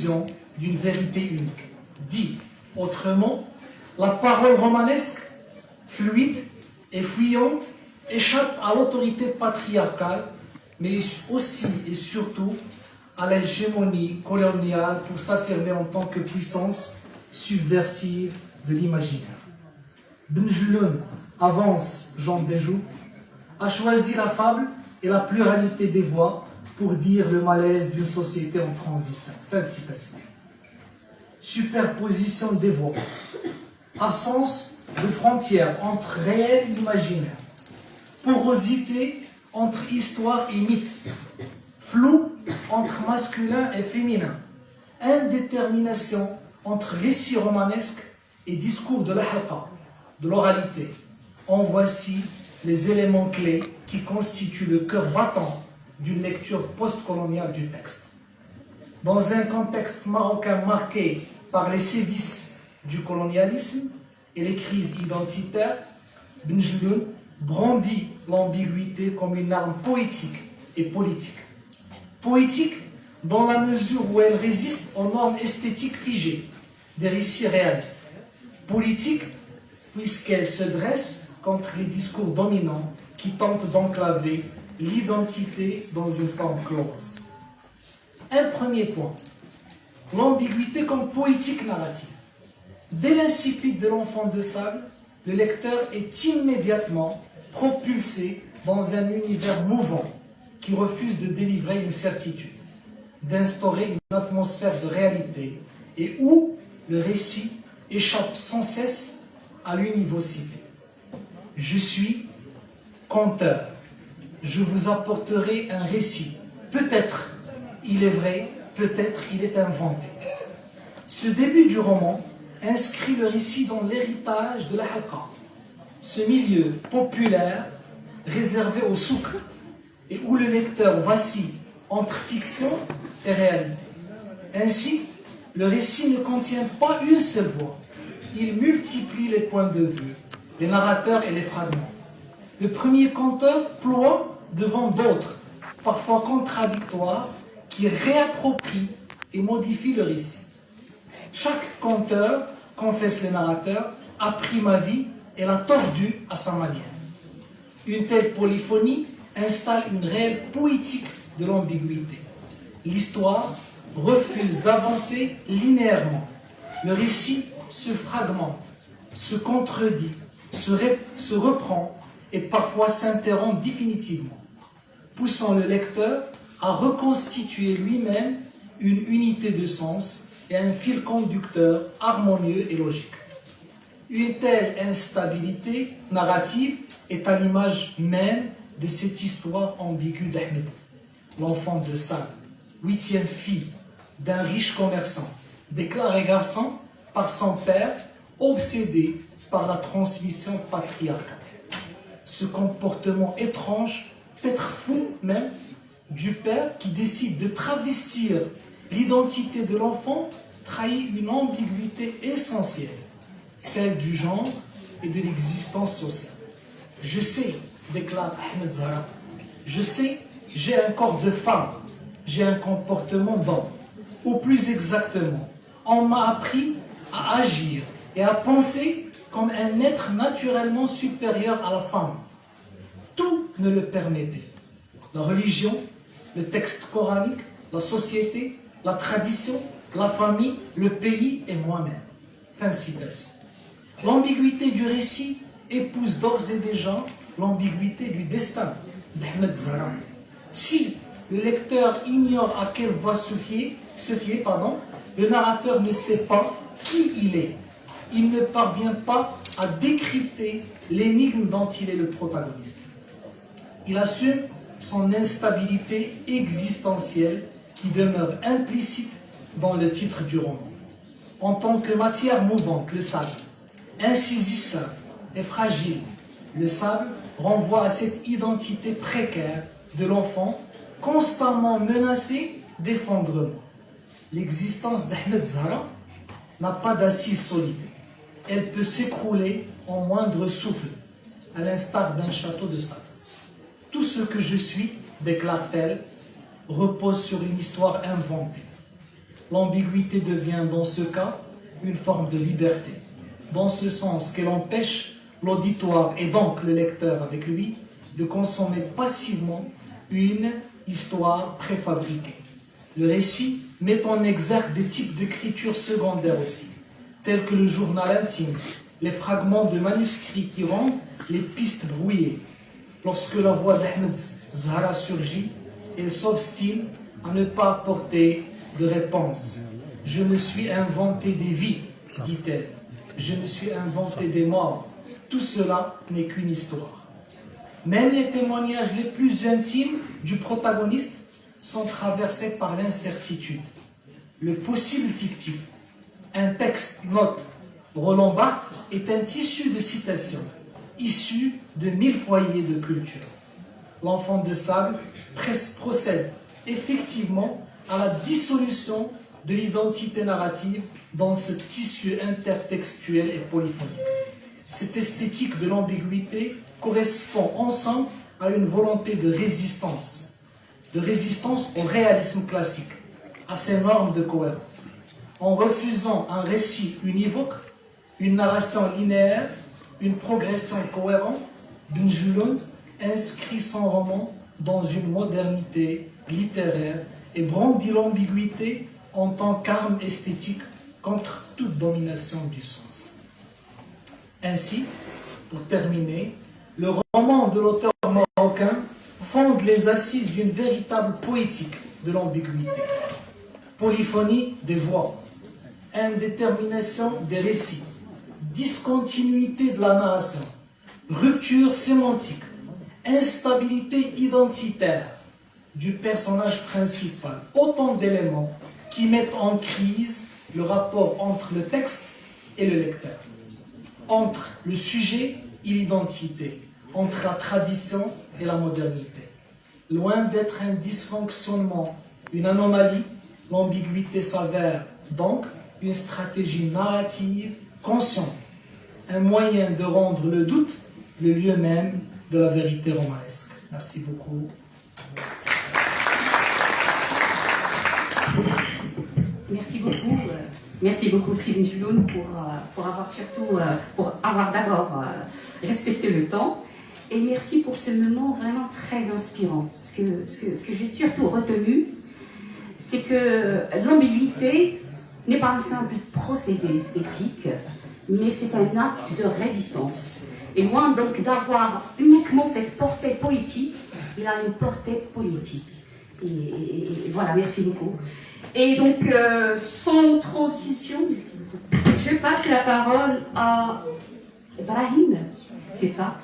l'illusion d'une vérité unique. Dit autrement, la parole romanesque, fluide et fuyante, échappe à l'autorité patriarcale, mais aussi et surtout à l'hégémonie coloniale pour s'affirmer en tant que puissance subversive de l'imaginaire. Ben Jelloun avance, Jean Dejoux, a choisi la fable et la pluralité des voix pour dire le malaise d'une société en transition. Fin de citation. Superposition des voix. Absence de frontières entre réel et imaginaire. Porosité entre histoire et mythe. Flou entre masculin et féminin. Indétermination entre récit romanesque et discours de la halqa, de l'oralité. En voici les éléments clés qui constituent le cœur battant d'une lecture postcoloniale du texte. Dans un contexte marocain marqué par les sévices du colonialisme et les crises identitaires, Ben Jelloun brandit l'ambiguïté comme une arme poétique et politique. Poétique dans la mesure où elle résiste aux normes esthétiques figées des récits réalistes. Politique puisqu'elle se dresse contre les discours dominants qui tentent d'enclaver l'identité dans une forme close. Un premier point, l'ambiguïté comme poétique narrative. Dès l'incipit de l'enfant de sable, le lecteur est immédiatement propulsé dans un univers mouvant qui refuse de délivrer une certitude, d'instaurer une atmosphère de réalité et où le récit échappe sans cesse à l'univocité. Je suis conteur. Je vous apporterai un récit. Peut-être il est vrai, peut-être il est inventé. Ce début du roman inscrit le récit dans l'héritage de la halqa, ce milieu populaire réservé au souk et où le lecteur vacille entre fiction et réalité. Ainsi, le récit ne contient pas une seule voix. Il multiplie les points de vue, les narrateurs et les fragments. Le premier conteur ploie devant d'autres, parfois contradictoires, qui réapproprient et modifient le récit. Chaque conteur, confesse le narrateur, a pris ma vie et l'a tordue à sa manière. Une telle polyphonie installe une réelle poétique de l'ambiguïté. L'histoire refuse d'avancer linéairement. Le récit se fragmente, se contredit, se reprend et parfois s'interrompt définitivement, poussant le lecteur à reconstituer lui-même une unité de sens et un fil conducteur harmonieux et logique. Une telle instabilité narrative est à l'image même de cette histoire ambiguë d'Ahmed, l'enfant de Sal, 8e fille d'un riche commerçant, déclaré garçon par son père, obsédé par la transmission patriarcale. Ce comportement étrange, peut-être fou même, du père qui décide de travestir l'identité de l'enfant trahit une ambiguïté essentielle, celle du genre et de l'existence sociale. Je sais, déclare Ahmed Zahra, je sais, j'ai un corps de femme, j'ai un comportement d'homme. Ou plus exactement, on m'a appris à agir et à penser comme un être naturellement supérieur à la femme. Tout me le permettait. La religion, le texte coranique, la société, la tradition, la famille, le pays et moi-même. Fin de citation. L'ambiguïté du récit épouse d'ores et déjà l'ambiguïté du destin d'Ahmed Zahra. Si le lecteur ignore à quelle voie se fier, le narrateur ne sait pas qui il est. Il ne parvient pas à décrypter l'énigme dont il est le protagoniste. Il assume son instabilité existentielle qui demeure implicite dans le titre du roman. En tant que matière mouvante, le sable, insaisissable et fragile, le sable renvoie à cette identité précaire de l'enfant constamment menacé d'effondrement. L'existence d'Ahmed Zahra n'a pas d'assise solide. Elle peut s'écrouler en moindre souffle, à l'instar d'un château de sable. Tout ce que je suis, déclare-t-elle, repose sur une histoire inventée. L'ambiguïté devient dans ce cas une forme de liberté, dans ce sens qu'elle empêche l'auditoire et donc le lecteur avec lui de consommer passivement une histoire préfabriquée. Le récit met en exergue des types d'écriture secondaire aussi, tels que le journal intime, les fragments de manuscrits qui rendent les pistes brouillées. Lorsque la voix d'Ahmed Zahra surgit, elle s'obstine à ne pas apporter de réponse. Je me suis inventé des vies, dit-elle. Je me suis inventé des morts. Tout cela n'est qu'une histoire. Même les témoignages les plus intimes du protagoniste sont traversés par l'incertitude. Le possible fictif. Un texte note Roland Barthes est un tissu de citations, issu de 1000 foyers de culture. L'enfant de sable procède effectivement à la dissolution de l'identité narrative dans ce tissu intertextuel et polyphonique. Cette esthétique de l'ambiguïté correspond ensemble à une volonté de résistance au réalisme classique, à ses normes de cohérence. En refusant un récit univoque, une narration linéaire, une progression cohérente, Ben Jelloun inscrit son roman dans une modernité littéraire et brandit l'ambiguïté en tant qu'arme esthétique contre toute domination du sens. Ainsi, pour terminer, le roman de l'auteur marocain fonde les assises d'une véritable poétique de l'ambiguïté. Polyphonie des voix, indétermination des récits, discontinuité de la narration, rupture sémantique, instabilité identitaire du personnage principal, autant d'éléments qui mettent en crise le rapport entre le texte et le lecteur, entre le sujet et l'identité, entre la tradition et la modernité. Loin d'être un dysfonctionnement, une anomalie, l'ambiguïté s'avère donc une stratégie narrative consciente, un moyen de rendre le doute le lieu même de la vérité romanesque. Merci beaucoup. Merci beaucoup. Merci beaucoup, Sylvain Julioun, pour avoir d'abord respecté le temps. Et merci pour ce moment vraiment très inspirant. Ce que j'ai surtout retenu, c'est que l'ambiguïté n'est pas un simple procédé esthétique, mais c'est un acte de résistance. Et loin donc d'avoir uniquement cette portée poétique, il a une portée politique. Et voilà, merci beaucoup. Et donc, sans transition, je passe la parole à Ibrahim, c'est ça?